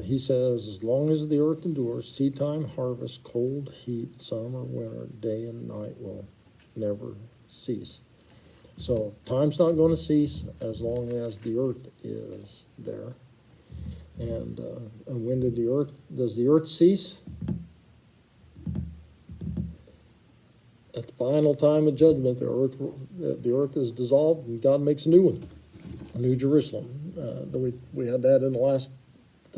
he says, as long as the earth endures, seed time, harvest, cold, heat, summer, winter, day and night will never cease. So time's not going to cease as long as the earth is there. And when does the earth cease? At the final time of judgment, the earth is dissolved and God makes a new one, a new Jerusalem. We had that in the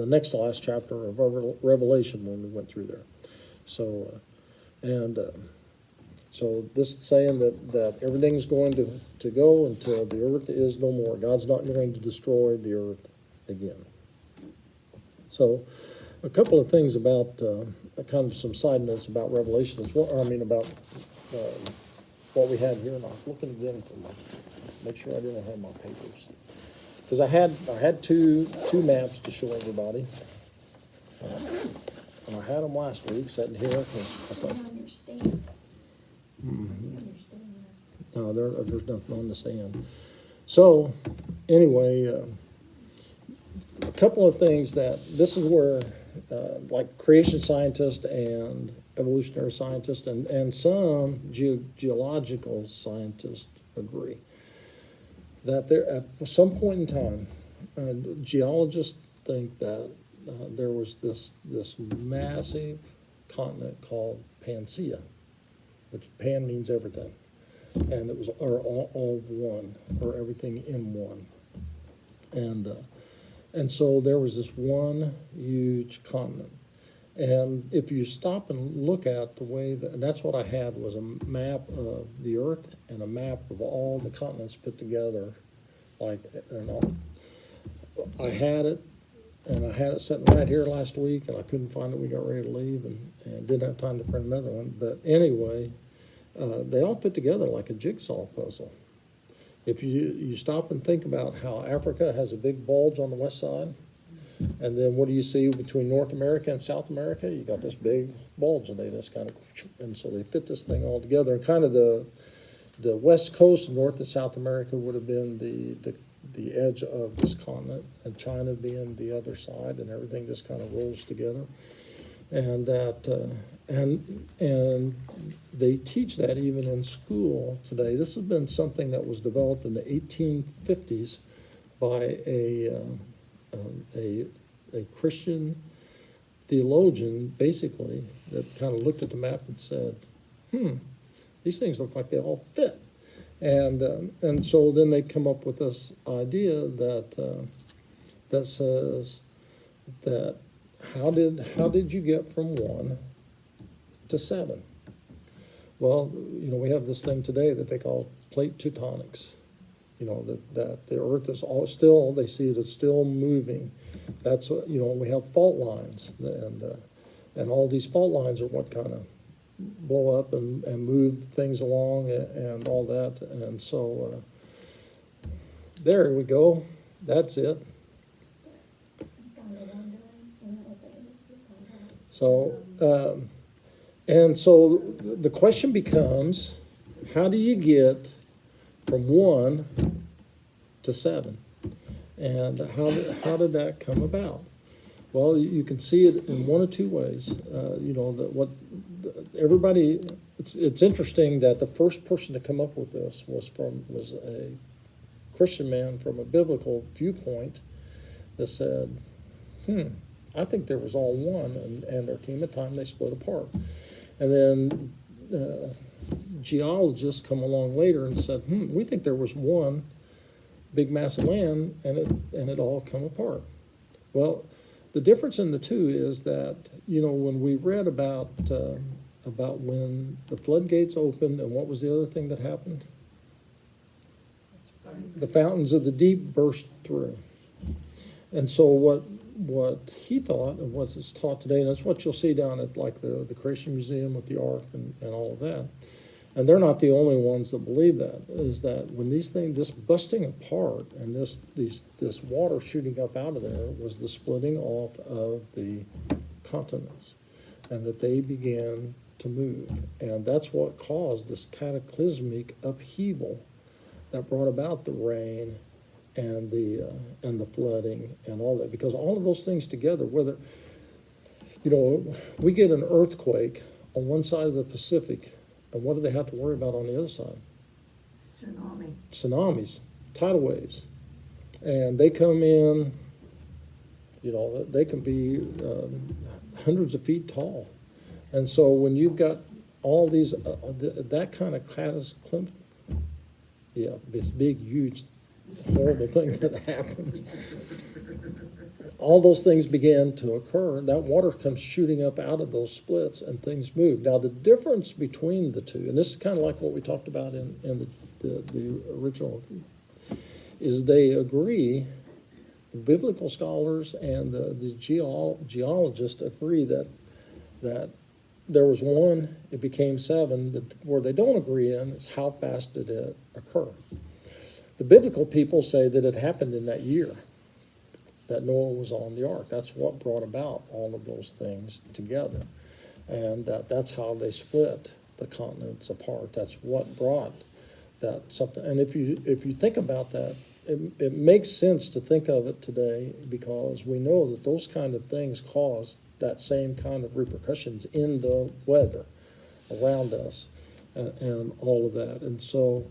next to last chapter of Revelation when we went through there. So, so this is saying that everything's going to go until the earth is no more. God's not going to destroy the earth again. So a couple of things about, kind of some side notes about Revelation, about what we had here. And I was looking again make sure I didn't have my papers. Because I had two maps to show everybody. And I had them last week sitting here. Understand. No, there's nothing on the stand. So, anyway, a couple of things this is where, like creation scientists and evolutionary scientists and some geological scientists agree that there, at some point in time, geologists think that there was this massive continent called Pangaea, which Pan means everything, and it was all one, or everything in one, and so there was this one huge continent. And if you stop and look at the way and that's what I had, was a map of the earth and a map of all the continents put together. I had it, and I had it sitting right here last week, and I couldn't find it. We got ready to leave and didn't have time to print another one. But anyway, they all fit together like a jigsaw puzzle. If you stop and think about how Africa has a big bulge on the west side, and then what do you see between North America and South America? You got this big bulge, and and so they fit this thing all together. And kind of the west coast of North and South America would have been the edge of this continent, and China being the other side, and everything just kind of rolls together. And and they teach that even in school today. This has been something that was developed in the 1850s by a Christian theologian, basically, that kind of looked at the map and said, these things look like they all fit. And so then they come up with this idea that says that how did you get from 1 to 7? Well, we have this thing today that they call plate tectonics. That the earth is they see it as still moving. That's what, we have fault lines, and all these fault lines are what kind of blow up and move things along and all that. And so there we go. That's it. So, and so the question becomes, how do you get from 1 to 7. And how did that come about? Well, you can see it in one of two ways. Everybody. It's interesting that the first person to come up with this was a Christian man from a biblical viewpoint that said, I think there was all one, and there came a time they split apart. And then geologists come along later and said, we think there was one big mass of land, and it all come apart. Well, the difference in the two is that, when we read about when the floodgates opened, and what was the other thing that happened? The fountains of the deep burst through. And so what he thought, and what is taught today, and that's what you'll see down at like the Creation Museum with the Ark and all of that, and they're not the only ones that believe that, is that when this busting apart and this water shooting up out of there was the splitting off of the continents, and that they began to move. And that's what caused this cataclysmic upheaval that brought about the rain and the flooding and all that, because all of those things together, whether we get an earthquake on one side of the Pacific, and what do they have to worry about on the other side? Tsunamis, tidal waves, and they come in. They can be hundreds of feet tall, and so when you've got all these that kind of cataclysm, this big, huge, horrible thing that happens. All those things began to occur. That water comes shooting up out of those splits, and things move. Now, the difference between the two, and this is kind of like what we talked about in the original, is they agree, the biblical scholars and the geologists agree that there was one, it became 7. Where they don't agree in is how fast did it occur. The biblical people say that it happened in that year that Noah was on the ark. That's what brought about all of those things together. And that's how they split the continents apart. That's what brought that something. And if you think about that, it makes sense to think of it today, because we know that those kind of things cause that same kind of repercussions in the weather around us and all of that. And so,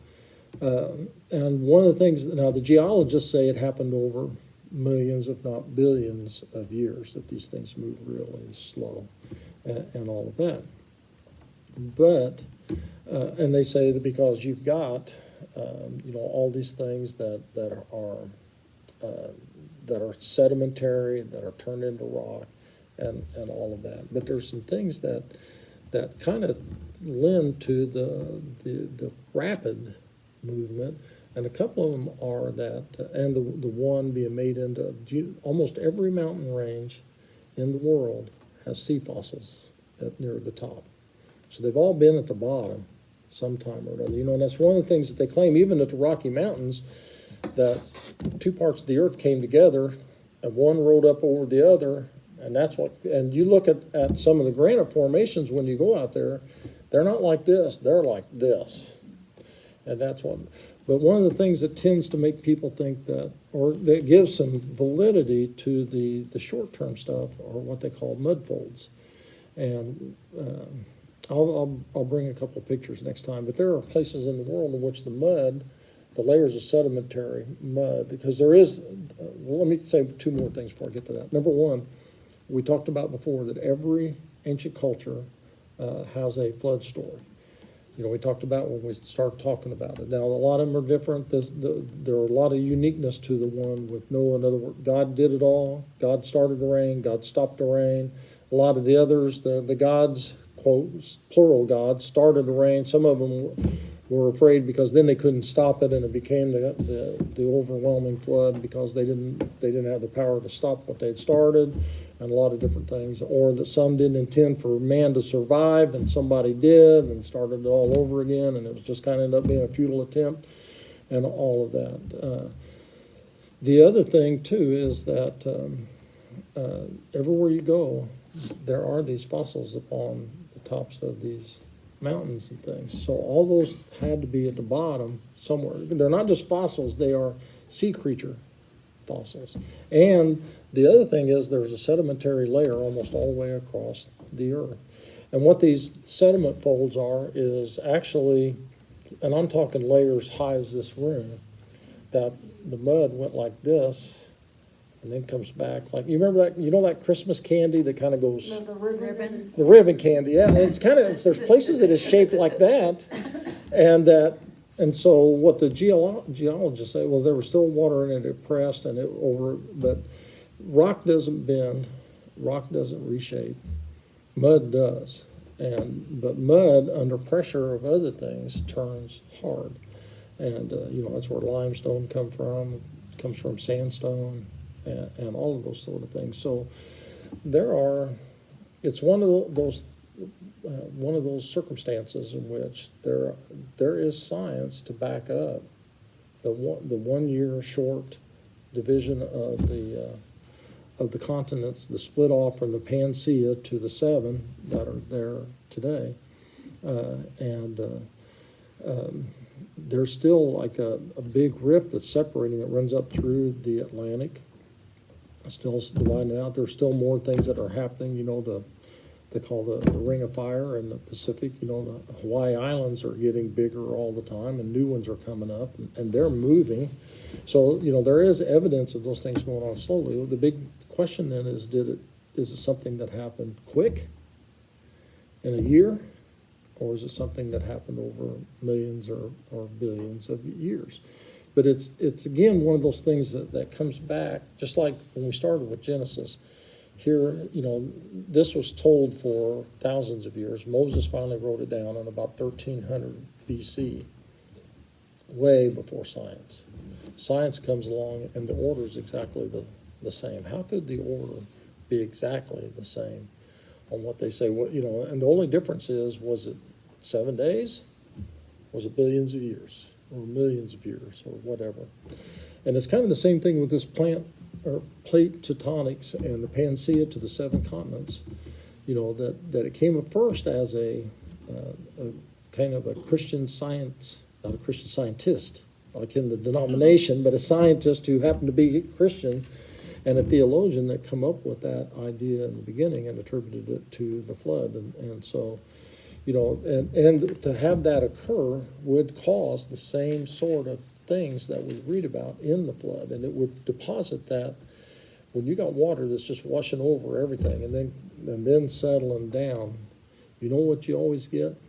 and one of the things, now the geologists say it happened over millions, if not billions of years, that these things move really slow and all of that. But, and they say that because you've got, all these things that are sedimentary, that are turned into rock, and all of that. But there's some things that kind of lend to the rapid movement, and a couple of them are that, and the one being made into almost every mountain range in the world has sea fossils near the top. So they've all been at the bottom sometime or another. And that's one of the things that they claim, even at the Rocky Mountains, that two parts of the earth came together and one rolled up over the other. And that's what, and you look at some of the granite formations when you go out there, they're not like this, they're like this. And that's what, but one of the things that tends to make people think that, or that gives some validity to the short-term stuff, are what they call mud folds. And I'll bring a couple of pictures next time, but there are places in the world in which the layers of sedimentary mud, because there is, let me say two more things before I get to that. Number one, we talked about before that every ancient culture has a flood story. We talked about when we started talking about it. Now, a lot of them are different. There are a lot of uniqueness to the one with Noah. In other words, God did it all. God started the rain. God stopped the rain. A lot of the others, the gods, quotes, plural gods, started the rain. Some of them were afraid because then they couldn't stop it, and it became the overwhelming flood because they didn't have the power to stop what they had started, and a lot of different things. Or that some didn't intend for man to survive, and somebody did, and started it all over again, and it was just kind of ended up being a futile attempt, and all of that. The other thing too is that everywhere you go, there are these fossils upon the tops of these mountains and things. So all those had to be at the bottom somewhere. They're not just fossils, they are sea creature fossils. And the other thing is there's a sedimentary layer almost all the way across the earth. And what these sediment folds are is actually, and I'm talking layers high as this room, that the mud went like this and then comes back like, you remember that, you know that Christmas candy that kind of goes, The ribbon. the ribbon candy, yeah, and it's kind of, there's places that is shaped like that, and so what the geologists say, well, there was still water in it, it pressed and it over, but rock doesn't bend, rock doesn't reshape, mud does, but mud under pressure of other things turns hard, and that's where limestone comes from sandstone, and all of those sort of things. So it's one of those circumstances in which there is science to back up the 1 year short division of the continents, the split off from the Pangaea to the 7 that are there today, there's still like a big rift that's separating that runs up through the Atlantic. Still dividing out. There's still more things that are happening. They call the Ring of Fire in the Pacific. The Hawaii Islands are getting bigger all the time, and new ones are coming up, and they're moving. So there is evidence of those things going on slowly. The big question then is, is it something that happened quick in a year, or is it something that happened over millions or billions of years? But it's again one of those things that comes back, just like when we started with Genesis. Here, this was told for thousands of years. Moses finally wrote it down in about 1300 BC, way before science. Science comes along and the order is exactly the same. How could the order be exactly the same on what they say? And the only difference is, was it 7 days? Was it billions of years? Or millions of years, or whatever. And it's kind of the same thing with this plate tectonics and the Pangaea to the 7 continents. That it came at first as a kind of a Christian science, not a Christian scientist, like in the denomination, but a scientist who happened to be Christian and a theologian that come up with that idea in the beginning and attributed it to the flood. And so, and to have that occur would cause the same sort of things that we read about in the flood, and it would deposit that when you got water that's just washing over everything and then settling down. You know what you always get?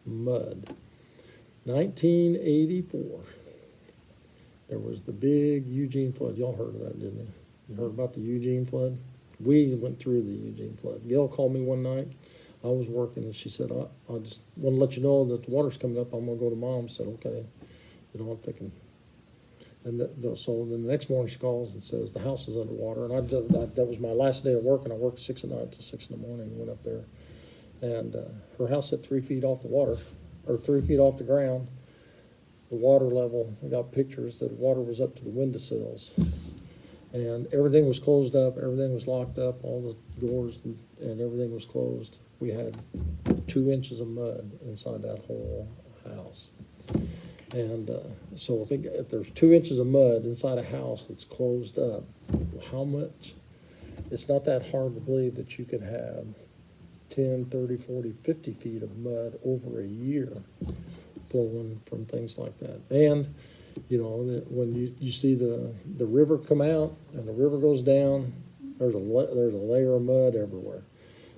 Mud. 1984. There was the big Eugene flood. Y'all heard of that, didn't you? You heard about the Eugene flood? We went through the Eugene flood. Gail called me one night. I was working, and she said, I just want to let you know that the water's coming up. I'm going to go to Mom. I said, okay. I'm thinking. And so then the next morning she calls and says, the house is underwater. And that was my last day of work, and I worked 6 at night till 6 in the morning and went up there. And her house hit 3 feet off the water, or 3 feet off the ground. The water level, I got pictures that the water was up to the windowsills. And everything was closed up, everything was locked up, all the doors and everything was closed. We had 2 inches of mud inside that whole house. And so if there's 2 inches of mud inside a house that's closed up, how much? It's not that hard to believe that you could have 10, 30, 40, 50 feet of mud over a year flowing from things like that. And, when you see the river come out and the river goes down, there's a layer of mud everywhere.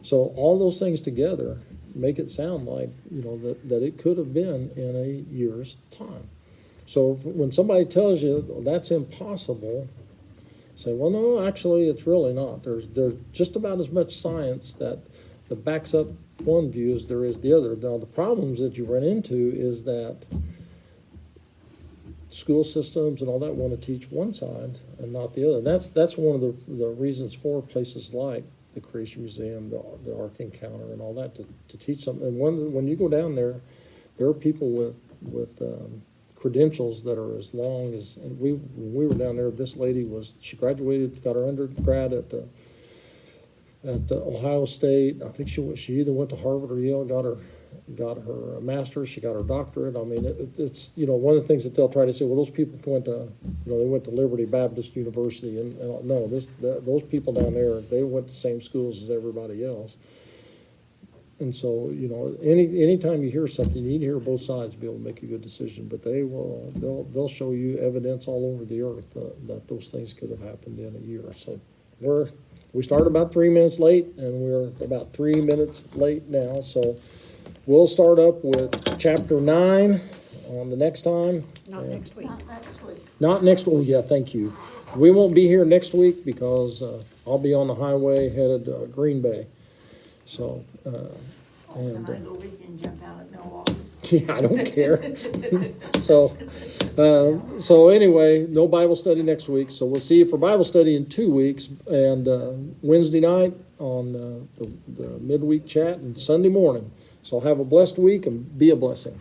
So all those things together make it sound like, that it could have been in a year's time. So when somebody tells you that's impossible, say, well, no, actually, it's really not. There's just about as much science that backs up one view as there is the other. Now, the problems that you run into is that school systems and all that want to teach one side and not the other. That's one of the reasons for places like the Creation Museum, the Ark Encounter, and all that to teach something. And when you go down there are people with credentials that are as long as. And when we were down there, this lady she graduated, got her undergrad at Ohio State. I think she either went to Harvard or Yale, got her got her master's, she got her doctorate. I mean, it's, you know, one of the things that they'll try to say, well, those people went to, you know, they went to Liberty Baptist University, and no, those people down there, they went to the same schools as everybody else. And so, you know, anytime you hear something, you need to hear both sides to be able to make a good decision. But they'll show you evidence all over the earth that those things could have happened in a year. So we started about 3 minutes late, and we're about 3 minutes late now. So we'll start up with chapter 9 on the next time. Not next week. Not next week. Not next. Oh yeah, thank you. We won't be here next week because I'll be on the highway headed Green Bay. So. Can I go with you and jump out at Milwaukee? Yeah, I don't care. So anyway, no Bible study next week. So we'll see you for Bible study in 2 weeks, and Wednesday night on the midweek chat, and Sunday morning. So have a blessed week and be a blessing.